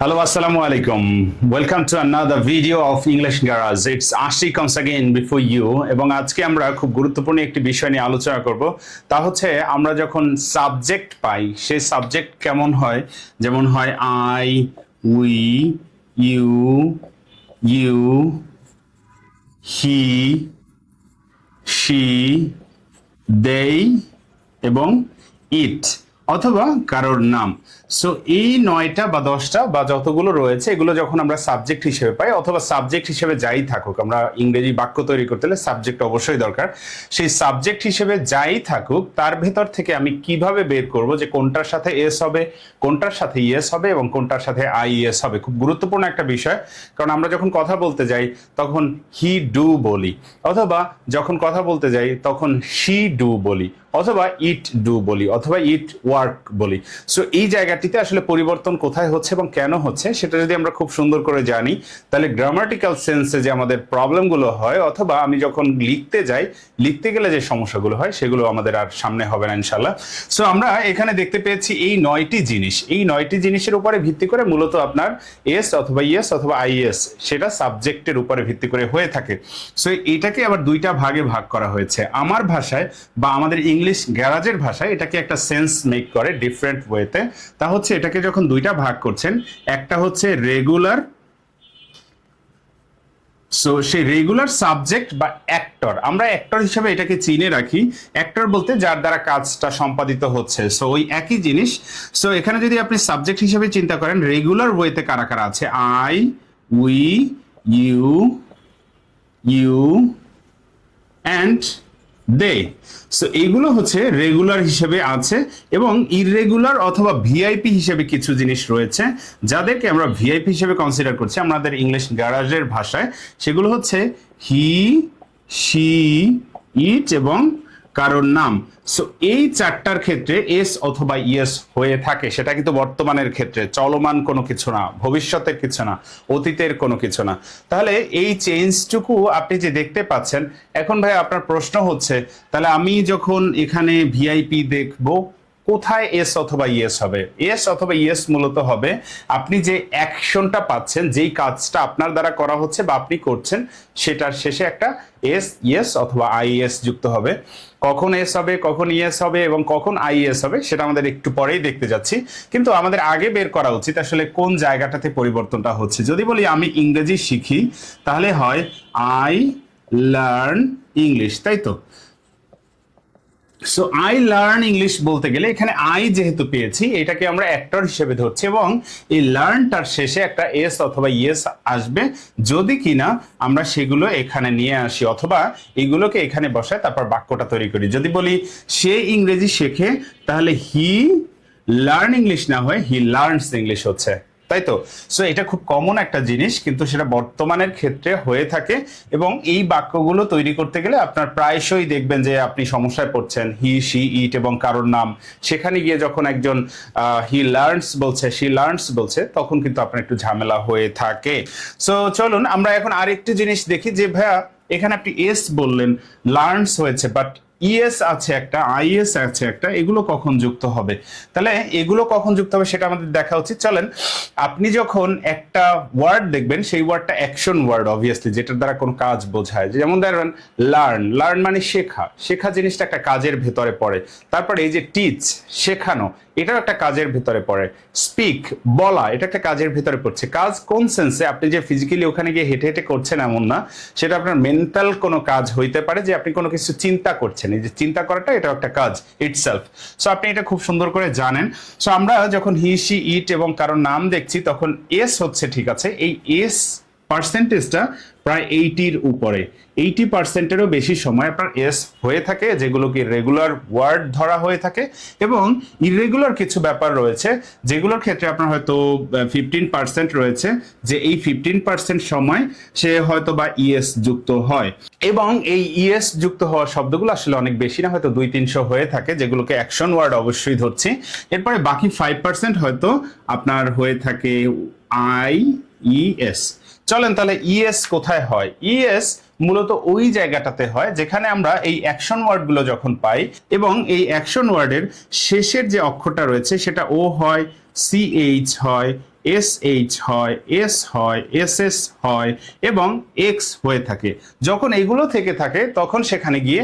Hello, Assalamu alaikum. Welcome to another video of English Garage. It's Ashik comes again before you. এবং আজকে আমরা খুব গুরুত্বপূর্ণ একটি বিষয় নিয়ে আলোচনা করব। তা হচ্ছে আমরা যখন সাবজেক্ট পাই, সেই সাবজেক্ট কেমন হয়? যেমন হয় I, we, you, he, she, they এবং it অথবা কারোর নাম। সো এই 9টা বা 10টা বা যতগুলো রয়েছে এগুলো যখন আমরা সাবজেক্ট হিসেবে পাই অথবা সাবজেক্ট হিসেবে যাই থাকুক, আমরা ইংরেজি বাক্য তৈরি করতে হলে সাবজেক্ট অবশ্যই দরকার। সেই সাবজেক্ট হিসেবে যাই থাকুক তার ভেতর থেকে আমি কিভাবে বের করব যে কোনটার সাথে এস হবে, কোনটার সাথে ইয়েস হবে এবং কোনটার সাথে আইএস হবে। খুব গুরুত্বপূর্ণ একটা বিষয়, কারণ আমরা যখন কথা বলতে যাই তখন হি ডু বলি, অথবা যখন কথা বলতে যাই তখন শি ডু বলি, অথবা ইট ডু বলি, অথবা ইট ওয়ার্ক বলি। সো এই জায়গাটিতে আসলে পরিবর্তন কোথায় হচ্ছে এবং কেন হচ্ছে সেটা যদি আমরা খুব সুন্দর করে জানি, তাহলে গ্রামাটিক্যাল সেন্সে যে আমাদের প্রবলেমগুলো হয়, অথবা আমি যখন লিখতে যাই, লিখতে গেলে যে সমস্যাগুলো হয় সেগুলো আমাদের আর সামনে হবে না ইনশাল্লাহ। সো আমরা এখানে দেখতে পেয়েছি এই 9টি জিনিস, এই 9টি জিনিসের উপরে ভিত্তি করে মূলত আপনার এস অথবা ইয়েস অথবা আইএস সেটা সাবজেক্টের উপরে ভিত্তি করে হয়ে থাকে। সো এটাকে আবার দুইটা ভাগে ভাগ করা হয়েছে। আমার ভাষায় বা আমাদের ইংলিশ গ্যারাজের ভাষায় এটাকে একটা সেন্স মেক করে ডিফারেন্ট ওয়েতে। তা হচ্ছে এটাকে যখন দুইটা ভাগ করছেন, একটা হচ্ছে রেগুলার, সো সেই রেগুলার সাবজেক্ট বা অ্যাক্টর, আমরা অ্যাক্টর হিসেবে এটাকে চিনে রাখি। অ্যাক্টর বলতে যার দ্বারা কাজটা সম্পাদিত হচ্ছে, সো ওই একই জিনিস। সো এখানে যদি আপনি সাবজেক্ট হিসেবে চিন্তা করেন, রেগুলার ওয়েতে কারা কারা আছে? I, we, you and they. So এইগুলো হচ্ছে রেগুলার হিসেবে আছে, এবং ইররেগুলার অথবা ভিআইপি হিসেবে কিছু জিনিস রয়েছে যাদেরকে আমরা ভিআইপি হিসেবে কনসিডার করছি আমাদের ইংলিশ গ্যারাজের ভাষায়। সেগুলো হচ্ছে হি, শি, ইট এবং কারোর নাম। সো এই চারটার ক্ষেত্রে এস অথবা ইয়েস হয়ে থাকে। সেটা কিন্তু বর্তমানের ক্ষেত্রে, চলমান কোনো কিছু না, ভবিষ্যতের কিছু না, অতীতের কোনো কিছু না। তাহলে এই চেঞ্জটুকু আপনি যে দেখতে পাচ্ছেন, এখন ভাই আপনার প্রশ্ন হচ্ছে, তাহলে আমি যখন এখানে ভিআইপি দেখবো কোথায় এস অথবা ইয়েস হবে? এস অথবা ইয়েস মূলত হবে আপনি যে অ্যাকশনটা পাচ্ছেন, যেই কাজটা আপনার দ্বারা করা হচ্ছে বা আপনি করছেন, সেটার শেষে একটা এস, ইয়েস অথবা আইএস যুক্ত হবে। কখন এস হবে, কখন ইয়েস হবে এবং কখন আইএস হবে সেটা আমাদের একটু পরেই দেখতে যাচ্ছি, কিন্তু আমাদের আগে বের করা উচিত আসলে কোন জায়গাটাতে পরিবর্তনটা হচ্ছে। যদি বলি আমি ইংরেজি শিখি, তাহলে হয় আই লার্ন ইংলিশ, তাই তো? সো আই লার্ন ইংলিশ বলতে গেলে এখানে আই যেহেতু পেয়েছি, এটাকে আমরা অ্যাক্টর হিসেবে ধরছি, এবং এই লার্নটার শেষে একটা এস অথবা ইয়েস আসবে যদি কিনা আমরা সেগুলো এখানে নিয়ে আসি, অথবা এগুলোকে এখানে বসায় তারপর বাক্যটা তৈরি করি। যদি বলি সে ইংরেজি শেখে, তাহলে হি লার্ন ইংলিশ না হয় হি লার্নস ইংলিশ হচ্ছে, তাই তো? সো এটা খুব কমন একটা জিনিস, কিন্তু সেটা বর্তমানের ক্ষেত্রে হয়ে থাকে। এবং এই বাক্যগুলো তৈরি করতে গেলে আপনার প্রায়শই দেখবেন যে আপনি সমস্যায় পড়ছেন। হি, শি, ইট এবং কারোর নাম, সেখানে গিয়ে যখন একজন হি লার্নস বলছে, শি লার্নস বলছে, তখন কিন্তু আপনার একটু ঝামেলা হয়ে থাকে। সো চলুন আমরা এখন আরেকটি জিনিস দেখি যে ভাইয়া এখানে আপনি এস বললেন, লার্নস হয়েছে, বাট ইএস আছে একটা, আইএস আছে একটা, এগুলো কখন যুক্ত হবে? তাহলে এগুলো কখন যুক্ত হবে সেটা আমাদের দেখা উচিত। চলেন, আপনি যখন একটা ওয়ার্ড দেখবেন, সেই ওয়ার্ডটা অ্যাকশন ওয়ার্ড অবভিয়াসলি, যেটার দ্বারা কোনো কাজ বোঝায়। যেমন ধরেন লার্ন, লার্ন মানে শেখা, শেখা জিনিসটা একটা কাজের ভেতরে পড়ে। তারপরে এই যে টিচ, শেখানো, এটাও একটা কাজের ভেতরে পড়ে। স্পিক, বলা, এটা একটা কাজের ভেতরে পড়ছে। কাজ কোন সেন্সে? আপনি যে ফিজিক্যালি ওখানে গিয়ে হেঁটে হেঁটে করছেন এমন না, সেটা আপনার মেন্টাল কোনো কাজ হইতে পারে, যে আপনি কোনো কিছু চিন্তা করছেন। এই যে চিন্তা করাটা, এটা একটা কাজ ইটসেলফ। সো আপনি এটা খুব সুন্দর করে জানেন। সো আমরা যখন হি, শি, ইট এবং কারোর নাম দেখছি, তখন এস হচ্ছে, ঠিক আছে, এই এস পার্সেন্টেজটা প্রায় 80-র উপরে, 80%-এরও বেশি সময় আপনার এস হয়ে থাকে, যেগুলোকে রেগুলার ওয়ার্ড ধরা হয়ে থাকে। এবং ইরেগুলার কিছু ব্যাপার রয়েছে যেগুলোর ক্ষেত্রে আপনার হয়তো 15% রয়েছে, যে এই 15% সময় সে হয়তো বা ইএস যুক্ত হয়। এবং এই ইএস যুক্ত হওয়া শব্দগুলো আসলে অনেক বেশি না, হয়তো 200-300 হয়ে থাকে, যেগুলোকে অ্যাকশন ওয়ার্ড অবশ্যই ধরছি। এরপরে বাকি 5% হয়তো আপনার হয়ে থাকে আই, ইএস। চলেন তাহলে ইএস কোথায় হয়? ইএস মূলত ওই জায়গাটাতে হয় যেখানে আমরা এই অ্যাকশন ওয়ার্ডগুলো যখন পাই, এবং এই অ্যাকশন ওয়ার্ডের শেষের যে অক্ষরটা রয়েছে সেটা ও হয়, সিএইচ হয়, SH হয়, S হয়, SS হয় এবং X হয়ে থাকে। যখন এগুলো থেকে থাকে তখন সেখানে গিয়ে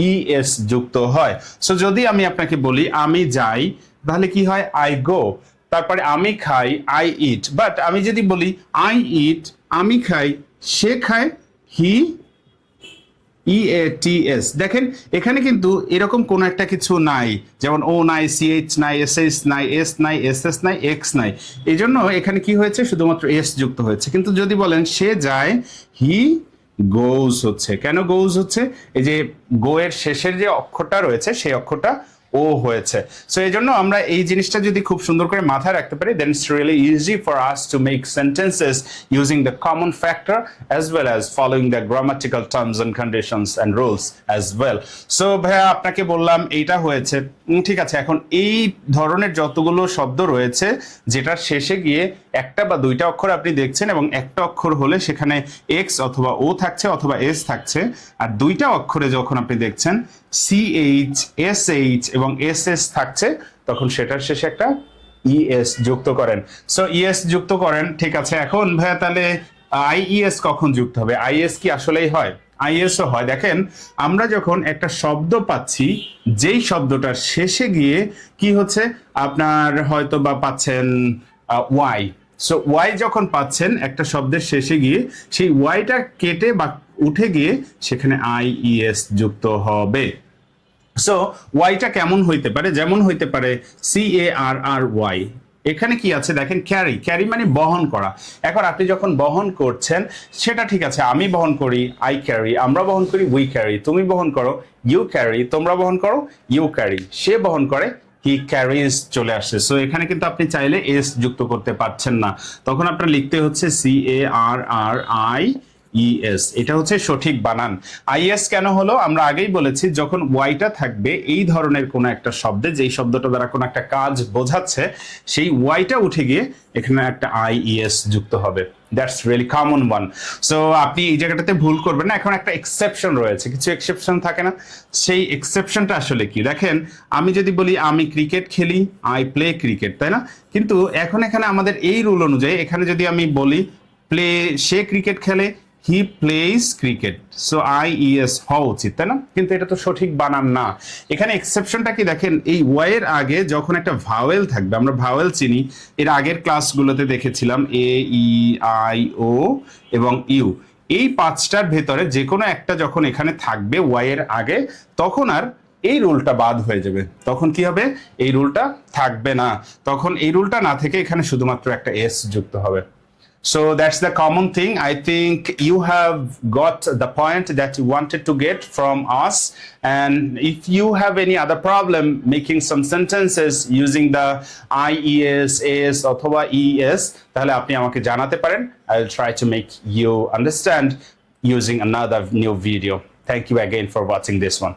ES যুক্ত হয়। সো যদি আমি আপনাকে বলি আমি যাই, তাহলে কি হয়? I go। তারপরে আমি খাই, I eat। বাট আমি যদি বলি I eat, আমি খাই, সে খায়, he EATS। দেখেন এখানে কিন্তু এরকম কোন একটা কিছু নাই, যেমন ও নাই, CH নাই, SH নাই, S নাই, SS নাই, X নাই। এই জন্য এখানে কি হয়েছে? শুধুমাত্র S যুক্ত হয়েছে। কিন্তু যদি বলেন সে যায়, হি গোজ হচ্ছে। কেন গোজ হচ্ছে? এই যে গো এর শেষের যে অক্ষরটা রয়েছে সেই অক্ষরটা ও হয়েছে। সো এই জন্য আমরা এই জিনিসটা যদি খুব সুন্দর করে মাথায় রাখতে পারি, then it's really easy for us to make sentences using the common factor as well as following the grammatical terms and conditions and rules as well. So ভাইয়া আপনাকে বললাম এইটা হয়েছে, ঠিক আছে। এখন এই ধরনের যতগুলো শব্দ রয়েছে যেটার শেষে গিয়ে একটা বা দুইটা অক্ষর আপনি দেখছেন এবং একটা অক্ষর হলে সেখানে এক্স অথবা ও থাকছে অথবা এস থাকছে, আর দুইটা অক্ষরে যখন আপনি দেখছেন CH, SH এবং SS থাকছে, তখন সেটার শেষে একটা ES যুক্ত করেন। সো ES যুক্ত করেন, ঠিক আছে। এখন ভাইয়া তাহলে IES কখন যুক্ত হবে? IS কি আসলেই হয়? ISও হয়। দেখেন আমরা যখন একটা শব্দ পাচ্ছি, যেই শব্দটার শেষে গিয়ে কি হচ্ছে, আপনার হয়তো বা পাচ্ছেন ওয়াই। সো ওয়াই যখন পাচ্ছেন একটা শব্দের শেষে গিয়ে, সেই ওয়াইটা কেটে বা উঠে গিয়ে সেখানে IES যুক্ত হবে। সো ওয়াইটা কেমন হইতে পারে? যেমন হইতে পারে CARRY। এখানে কি আছে দেখেন, ক্যারি। ক্যারি মানে বহন করা। এখন আপনি যখন বহন করছেন সেটা ঠিক আছে, আমি বহন করি, আই ক্যারি, আমরা বহন করি, উই ক্যারি, তুমি বহন করো, ইউ ক্যারি, তোমরা বহন করো, ইউ ক্যারি, সে বহন করে, হি ক্যারিজ চলে আসছে। সো এখানে কিন্তু আপনি চাইলে এস যুক্ত করতে পারছেন না, তখন আপনার লিখতে হচ্ছে CARRIES। এটা হচ্ছে সঠিক বানান। IS কেন হলো? আমরা আগেই বলেছি, যখন ওয়াইটা থাকবে এই ধরনের কোন একটা শব্দে, যেই শব্দটা দ্বারা কোনো একটা কাজ বোঝাচ্ছে, সেই ওয়াইটা উঠে গিয়ে এখানে একটা IES যুক্ত হবে। That's really common one. So আপনি এই জায়গাটাতে ভুল করবেন না। এখন একটা এক্সেপশন রয়েছে, কিছু এক্সেপশন থাকে না? সেই এক্সেপশনটা আসলে কি? দেখেন আমি যদি বলি আমি ক্রিকেট খেলি, আই প্লে ক্রিকেট, তাই না? কিন্তু এখন এখানে আমাদের এই রুল অনুযায়ী এখানে যদি আমি বলি প্লে, সে ক্রিকেট খেলে, he plays cricket, so IES হওয়া উচিত, তাই না? কিন্তু এটা তো সঠিক বানান না। এখানে এক্সেপশনটা কি দেখেন, এই ওয়াই এর আগে যখন একটা ভাওয়েল থাকবে, আমরা ভাওয়েল চিনি, এর আগের ক্লাসগুলোতে দেখেছিলাম AEIO এবং ইউ, এই পাঁচটার ভেতরে যে কোনো একটা যখন এখানে থাকবে ওয়াই এর আগে, তখন আর এই রুলটা বাদ হয়ে যাবে। তখন কি হবে? এই রুলটা থাকবে না। তখন এই রুলটা না থেকে এখানে শুধুমাত্র একটা এস যুক্ত হবে। So that's the common thing. I think you have got the point that you wanted to get from us. And if you have any other problem making some sentences using the IES, AS অথবা ES, তাহলে আপনি আমাকে জানাতে পারেন। I'll try to make you understand using another new video. Thank you again for watching this one.